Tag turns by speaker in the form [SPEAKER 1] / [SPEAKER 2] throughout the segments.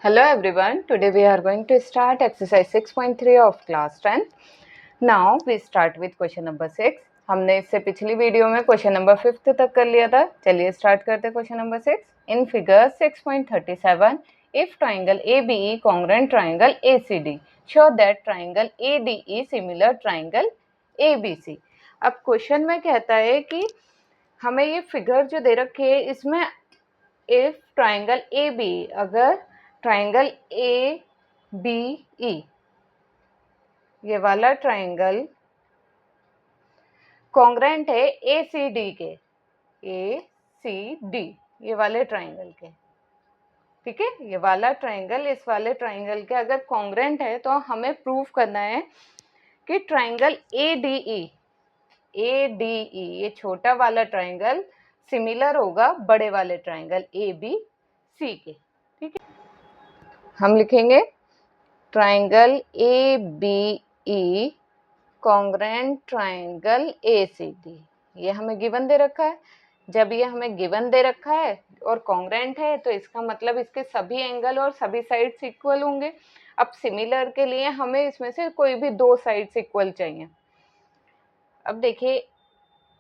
[SPEAKER 1] Hello everyone, today we are going to start exercise 6.3 of class 10. Now we start with question number 6. हमने इससे पिछली video में question number 5 तक कर लिया था. चलिए स्टार्ट करते हैं question number 6. In figure 6.37 if triangle ABE congruent triangle ACD show that triangle ADE similar triangle ABC. अब क्वेश्चन में कहता है कि हमें ये फिगर जो दे रखी है इसमें इफ ट्राइंगल ए बी, अगर ट्राइंगल ए बी ई ये वाला ट्राइंगल कॉन्ग्रेंट है ए सी डी के, ए सी डी ये वाले ट्राइंगल के, ठीक है. ये वाला ट्राइंगल इस वाले ट्राइंगल के अगर कॉन्ग्रेंट है तो हमें प्रूव करना है कि ट्राइंगल ए डी ई ये छोटा वाला ट्राइंगल सिमिलर होगा बड़े वाले ट्राइंगल ए बी सी के, ठीक है. हम लिखेंगे triangle A B E congruent triangle A C D. ये हमें गिवन दे रखा है. जब ये हमें गिवन दे रखा है और कॉन्ग्रेंट है तो इसका मतलब इसके सभी एंगल और सभी साइड्स इक्वल होंगे. अब सिमिलर के लिए हमें इसमें से कोई भी दो साइड्स इक्वल चाहिए. अब देखिए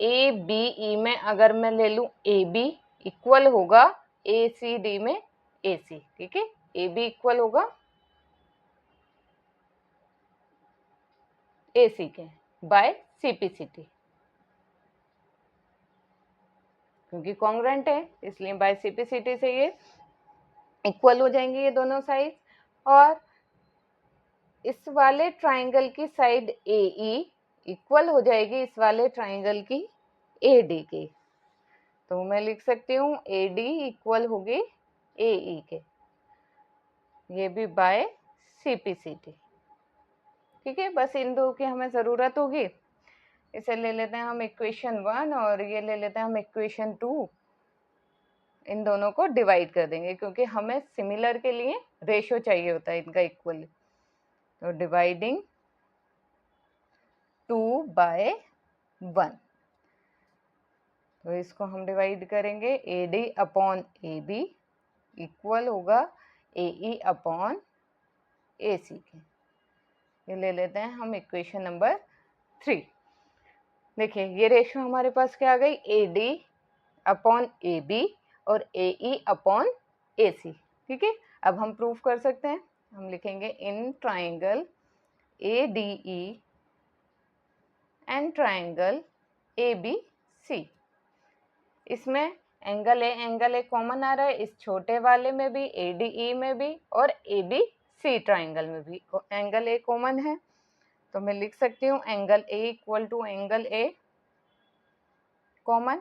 [SPEAKER 1] ए बी ई में अगर मैं ले लूं ए बी इक्वल होगा ए सी डी में ए सी, ठीक है. ए बी इक्वल होगा ए सी के बाय सीपीसीटी, क्योंकि कॉन्ग्रेंट है इसलिए बाय सीपीसीटी से ये इक्वल हो जाएंगे ये दोनों साइड. और इस वाले ट्राइंगल की साइड ए ई इक्वल हो जाएगी इस वाले ट्राइंगल की ए डी की. तो मैं लिख सकती हूँ ए डी इक्वल होगी ए ई के, ये भी बाय सीपीसीटी, ठीक है. बस इन दो की हमें ज़रूरत होगी. इसे ले लेते हैं हम इक्वेशन 1 और ये ले लेते हैं हम इक्वेशन 2. इन दोनों को डिवाइड कर देंगे क्योंकि हमें सिमिलर के लिए रेशो चाहिए होता है इनका इक्वल. तो डिवाइडिंग 2 बाय 1, तो इसको हम डिवाइड करेंगे A D upon A B equal होगा ए ई अपॉन ए सी के. ये ले लेते हैं हम इक्वेशन नंबर 3. देखिए ये रेशो हमारे पास क्या आ गई, A D upon A B और ए ई अपॉन ए सी, ठीक है. अब हम प्रूफ कर सकते हैं. हम लिखेंगे in triangle A D E and triangle A B C. इसमें एंगल ए कॉमन आ रहा है इस छोटे वाले में भी, ए डी ई में भी और ए बी सी ट्राइंगल में भी एंगल ए कॉमन है. तो मैं लिख सकती हूँ angle A equal to angle A common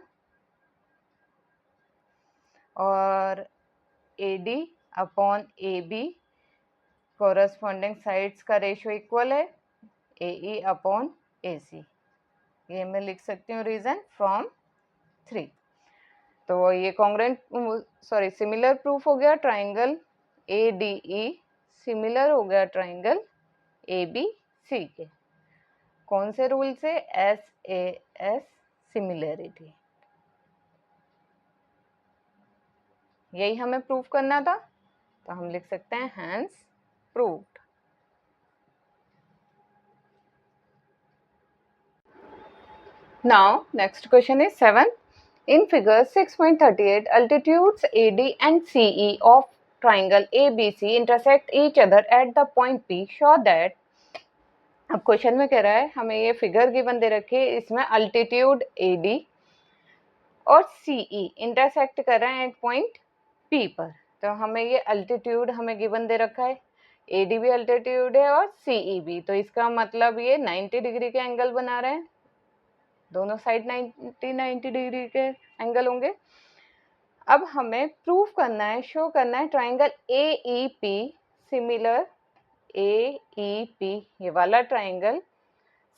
[SPEAKER 1] और A D upon A B corresponding sides का रेशो इक्वल है ए ई अपॉन ए सी. ये मैं लिख सकती हूँ रीजन फ्रॉम 3. तो ये सिमिलर प्रूफ हो गया triangle A D E similar हो गया ट्राइंगल ए बी सी के. कौन से रूल से, एस ए एस सिमिलरिटी. यही हमें प्रूफ करना था तो हम लिख सकते हैं hence proved. Now next question is 7. In figure 6.38, altitudes AD and CE of triangle ABC intersect each other at the point P. Show that. अब क्वेश्चन में कह रहा है हमें ये फिगर गिवन दे रखी है, इसमें अल्टीट्यूड AD और CE इंटरसेक्ट कर रहे हैं एट पॉइंट P पर. तो हमें ये अल्टीट्यूड हमें गिवन दे रखा है, AD भी अल्टीट्यूड है और CE भी. तो इसका मतलब ये 90 डिग्री के एंगल बना रहे हैं, दोनों साइड 90 डिग्री के एंगल होंगे. अब हमें प्रूफ करना है, शो करना है triangle A E P similar A E P ये वाला ट्राइंगल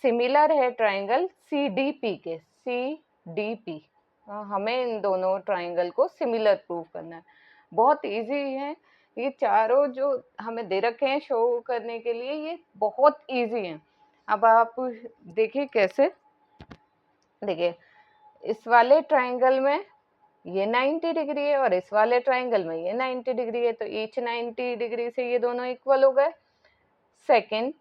[SPEAKER 1] सिमिलर है ट्राइंगल सी डी पी के, सी डी पी. हमें इन दोनों ट्राइंगल को सिमिलर प्रूफ करना है. बहुत इजी है. ये चारों जो हमें दे रखे हैं शो करने के लिए ये बहुत इजी हैं. अब आप देखिए कैसे. देखिए इस वाले ट्राइंगल में ये 90 डिग्री है और इस वाले ट्राइंगल में ये 90 डिग्री है, तो ईच 90 डिग्री से ये दोनों इक्वल हो गए। सेकंड,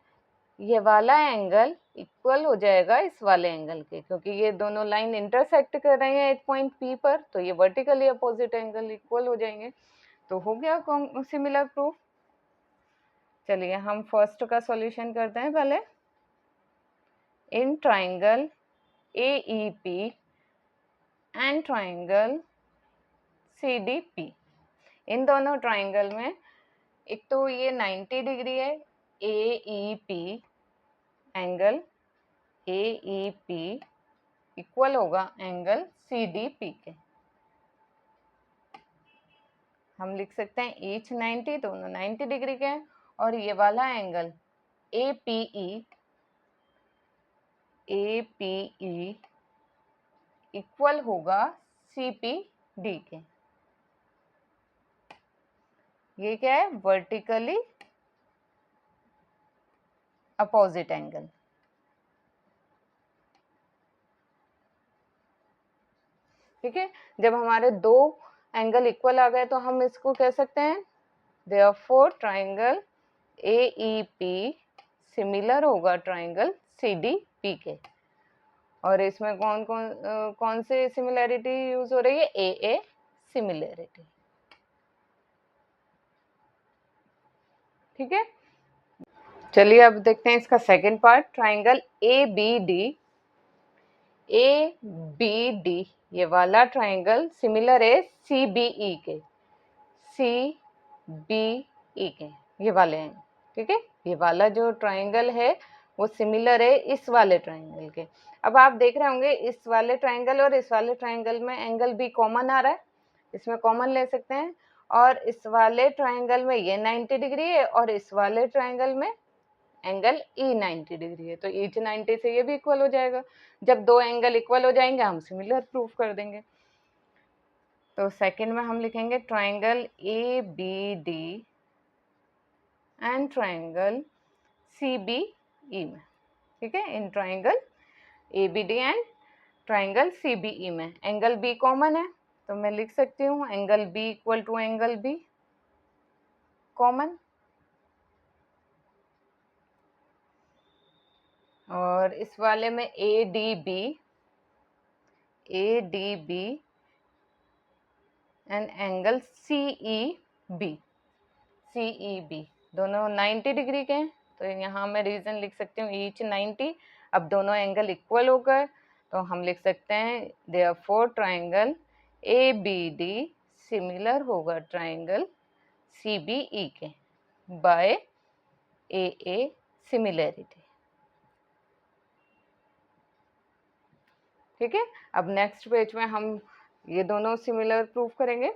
[SPEAKER 1] ये वाला एंगल इक्वल हो जाएगा इस वाले एंगल के, क्योंकि ये दोनों लाइन इंटरसेक्ट कर रहे हैं एक पॉइंट पी पर, तो ये वर्टिकली अपोजिट एंगल इक्वल हो जाएंगे। तो हो गया सिमिलर प्रूफ। चलिए हम फर्स्ट का सॉल्यूशन करते हैं पहले। इन triangle AEP and triangle CDP, इन दोनों ट्राइंगल में एक तो ये 90 डिग्री है, AEP एंगल AEP इक्वल होगा एंगल CDP के। हम लिख सकते हैं ईच 90, दोनों 90 डिग्री के हैं, और ये वाला एंगल APE इक्वल होगा CPD के। ये क्या है? Vertically opposite angle. ठीक है, जब हमारे दो एंगल इक्वल आ गए तो हम इसको कह सकते हैं देयरफॉर ट्राइंगल AEP सिमिलर होगा ट्राइंगल CDP के। और इसमें कौन से सिमिलैरिटी यूज हो रही है? AA similarity. ठीक है, चलिए अब देखते हैं इसका सेकंड पार्ट। ट्राइंगल ABD ये वाला ट्राइंगल सिमिलर है CBE के, CBE के ये वाले हैं। ठीक है, ये वाला जो ट्राइंगल है वो सिमिलर है इस वाले ट्राइंगल के। अब आप देख रहे होंगे इस वाले ट्राइंगल और इस वाले ट्राइंगल में एंगल भी कॉमन आ रहा है, इसमें कॉमन ले सकते हैं। और इस वाले ट्राइंगल में ये 90 डिग्री है और इस वाले ट्राइंगल में एंगल E 90 डिग्री है, तो ईच 90 से ये भी इक्वल हो जाएगा। जब दो एंगल इक्वल हो जाएंगे हम सिमिलर प्रूफ कर देंगे। तो सेकंड में हम लिखेंगे triangle ABD and triangle CBE में। ठीक है, in triangle ABD and triangle CBE में एंगल B कॉमन है, तो मैं लिख सकती हूँ angle B equal to angle B common. और इस वाले में ADB एंड एंगल CEB दोनों 90 डिग्री के हैं, तो यहाँ मैं रीजन लिख सकती हूँ ईच 90। अब दोनों एंगल इक्वल हो गए तो हम लिख सकते हैं देयरफॉर ट्राइंगल ABD सिमिलर होगा ट्राइंगल CBE के बाय AA सिमिलैरिटी। ठीक है, अब नेक्स्ट पेज में हम ये दोनों सिमिलर प्रूफ करेंगे।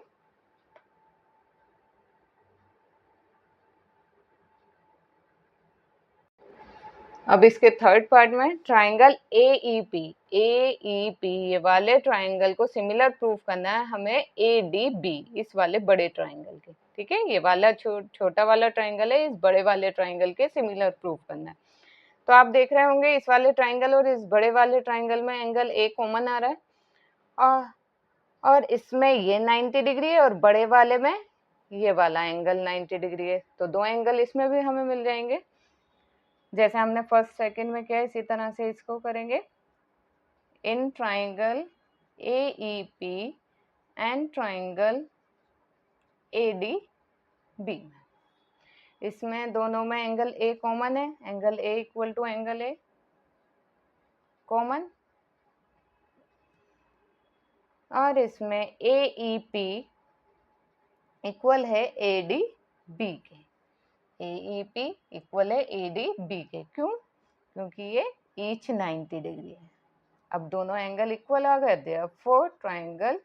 [SPEAKER 1] अब इसके थर्ड पार्ट में ट्राइंगल AEP ये वाले ट्राइंगल को सिमिलर प्रूफ करना है हमें ADB इस वाले बड़े ट्राइंगल के। ठीक है, ये वाला छोटा वाला ट्राइंगल है, इस बड़े वाले ट्राइंगल के सिमिलर प्रूफ करना है। तो आप देख रहे होंगे इस वाले ट्राइंगल और इस बड़े वाले ट्राइंगल में एंगल A कॉमन आ रहा है, और इसमें ये 90 डिग्री है और बड़े वाले में ये वाला एंगल 90 डिग्री है, तो दो एंगल इसमें भी हमें मिल जाएंगे। जैसे हमने फर्स्ट सेकंड में किया इसी तरह से इसको करेंगे। In triangle AEP and triangle ADB, इसमें दोनों में एंगल A कॉमन है, angle A equal to angle A common. और इसमें AEP इक्वल है ADB के, AEP इक्वल है ADB के। क्यों? क्योंकि ये ईच 90 डिग्री है। अब दोनों एंगल इक्वल आ गए, देयरफॉर ट्राइंगल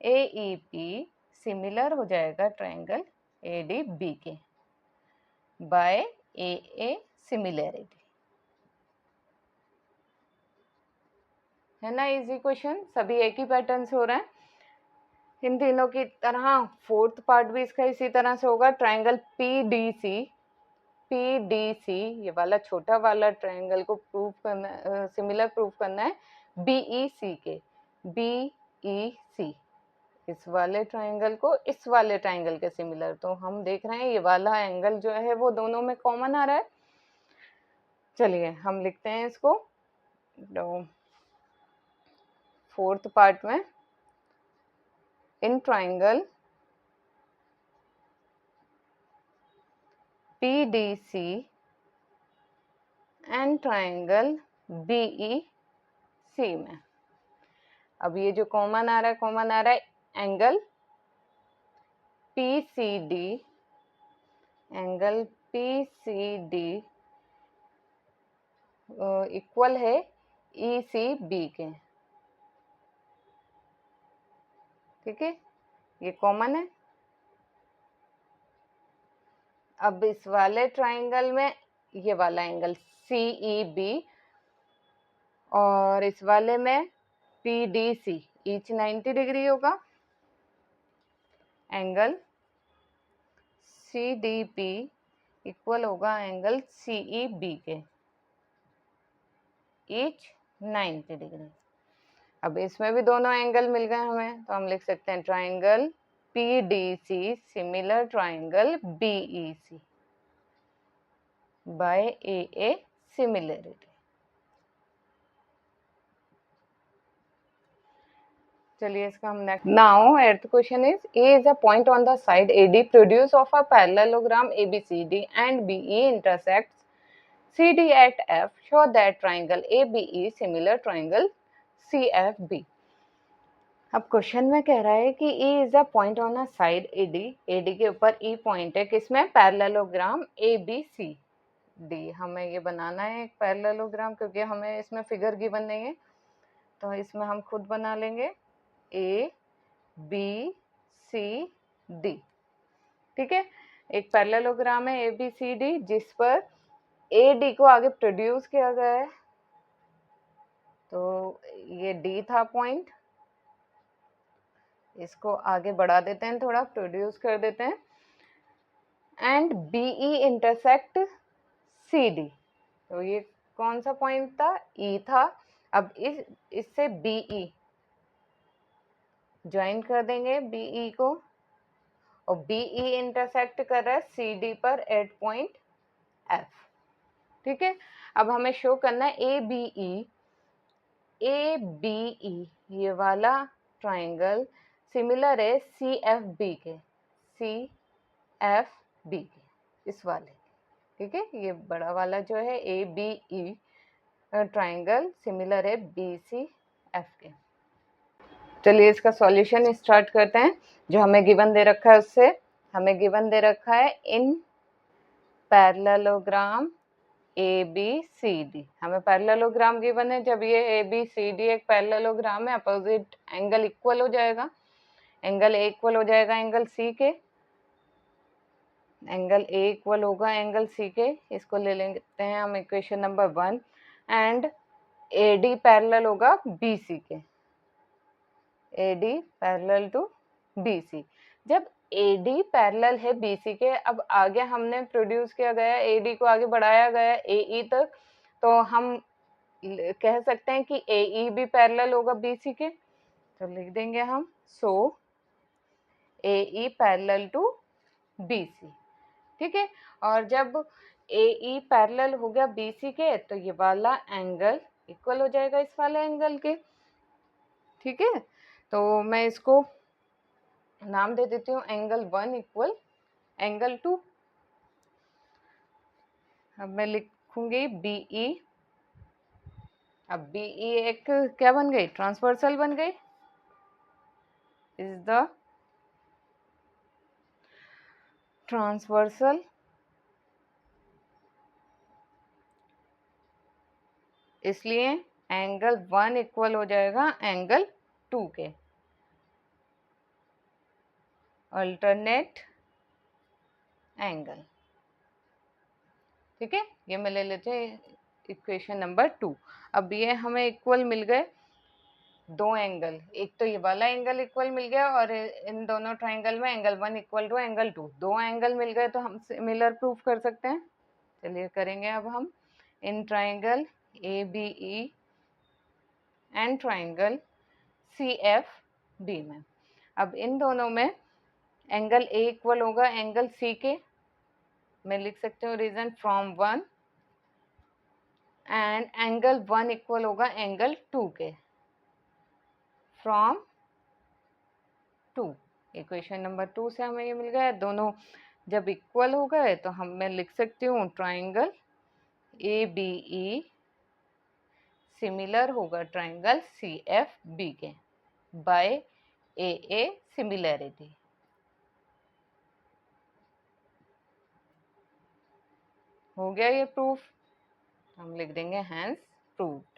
[SPEAKER 1] AEP सिमिलर हो जाएगा ट्राइंगल ADB के बाय AA सिमिलैरिटी। है ना इजी क्वेश्चन, सभी एक ही पैटर्न से हो रहे हैं। इन तीनों की तरह फोर्थ पार्ट भी इसका इसी तरह से होगा। ट्राइंगल PDC ये वाला छोटा वाला ट्राइंगल को प्रूफ करना सिमिलर प्रूफ करना है BEC के, BEC इस वाले ट्राइंगल को इस वाले ट्राइंगल के सिमिलर, तो हम देख रहे हैं ये वाला एंगल जो है वो दोनों में कॉमन आ रहा है। चलिए हम लिखते हैं इसको तो फोर्थ पार्ट में, in triangle PDC and triangle BEC में, अब ये जो कॉमन आ रहा है angle PCD, angle PCD equal है ECB के, ठीक है, ये कॉमन है। अब इस वाले ट्राइंगल में ये वाला एंगल CEB और इस वाले में PDC, ईच 90 डिग्री होगा। एंगल CDP इक्वल होगा एंगल CEB के, ईच 90 डिग्री। अब इसमें भी दोनों एंगल मिल गए हमें, तो हम लिख सकते हैं triangle PDC similar triangle BEC by AA similarity. चलिए इसका हम next, now eight question is A is a point on the side AD produce of a parallelogram ABCD and BE intersects CD at F, show that triangle ABE similar triangle CFB। अब question में कह रहा है कि E is a point on a side AD, AD के ऊपर E point है, किसमें, पैरेललोग्राम ABCD। हमें ये बनाना है एक पैरेललोग्राम, क्योंकि हमें इसमें फिगर गिवन नहीं है, तो इसमें हम खुद बना लेंगे ABCD, ठीक है। एक पैरेललोग्राम है ABCD जिस पर AD को आगे प्रोड्यूस किया गया है, तो ये D था पॉइंट, इसको आगे बढ़ा देते हैं, थोड़ा प्रोड्यूस कर देते हैं, एंड BE इंटरसेक्ट CD, तो ये कौन सा पॉइंट था, E था। अब इससे BE ज्वाइन कर देंगे BE को, और BE इंटरसेक्ट कर रहा है CD पर एट पॉइंट F, ठीक है। अब हमें शो करना है ABE ये वाला ट्राइंगल सिमिलर है CFB के, CFB के, इस वाले, ठीक है। ये बड़ा वाला जो है ABE ट्राइंगल सिमिलर है BCF के। चलिए इसका सॉल्यूशन स्टार्ट करते हैं। जो हमें गिवन दे रखा है उससे, हमें गिवन दे रखा है इन पैरेललोग्राम ABCD, हमें पैरेललोग्राम गिवन है। जब ये ABCD एक पैरेललोग्राम है, अपोजिट एंगल इक्वल हो जाएगा, एंगल A इक्वल हो जाएगा एंगल C के, एंगल A इक्वल होगा एंगल C के, इसको ले लेते हैं हम equation number 1, and AD parallel होगा BC के, AD पैरेलल टू BC। जब AD पैरेलल है BC के, अब आगे हमने प्रोड्यूस किया गया, AD को आगे बढ़ाया गया AE तक, तो हम कह सकते हैं कि AE भी पैरेलल होगा BC के, तो लिख देंगे हम सो AE पैरेलल टू BC, ठीक है। और जब AE पैरेलल हो गया BC के, तो ये वाला एंगल इक्वल हो जाएगा इस वाले एंगल के, ठीक है। तो मैं इसको नाम दे देती हूँ एंगल 1 इक्वल एंगल 2। अब मैं लिखूंगी BE, अब BE एक क्या बन गई, ट्रांसवर्सल बन गई, इज द ट्रांसवर्सल, इसलिए एंगल 1 इक्वल हो जाएगा एंगल 2 के, अल्टरनेट एंगल, ठीक है। ये मैं ले लेते हैं इक्वेशन नंबर 2। अब ये हमें इक्वल मिल गए दो एंगल, एक तो ये वाला एंगल इक्वल मिल गया, और इन दोनों ट्राइंगल में एंगल 1 इक्वल टू एंगल 2, दो एंगल मिल गए, तो हम सिमिलर प्रूफ कर सकते हैं। चलिए करेंगे अब हम in triangle ABE and triangle CFB में। अब इन दोनों में एंगल ए इक्वल होगा एंगल सी के, मैं लिख सकती हूँ reason from 1, and angle 1 equal होगा एंगल 2 के फ्रॉम 2। इक्वेशन नंबर 2 से हमें ये मिल गया। दोनों जब इक्वल हो गए तो मैं लिख सकती हूँ triangle A B E similar होगा ट्राइंगल सी एफ बी के बाय ए सिमिलैरिटी। हो गया ये प्रूफ, हम लिख देंगे हैंस प्रूफ।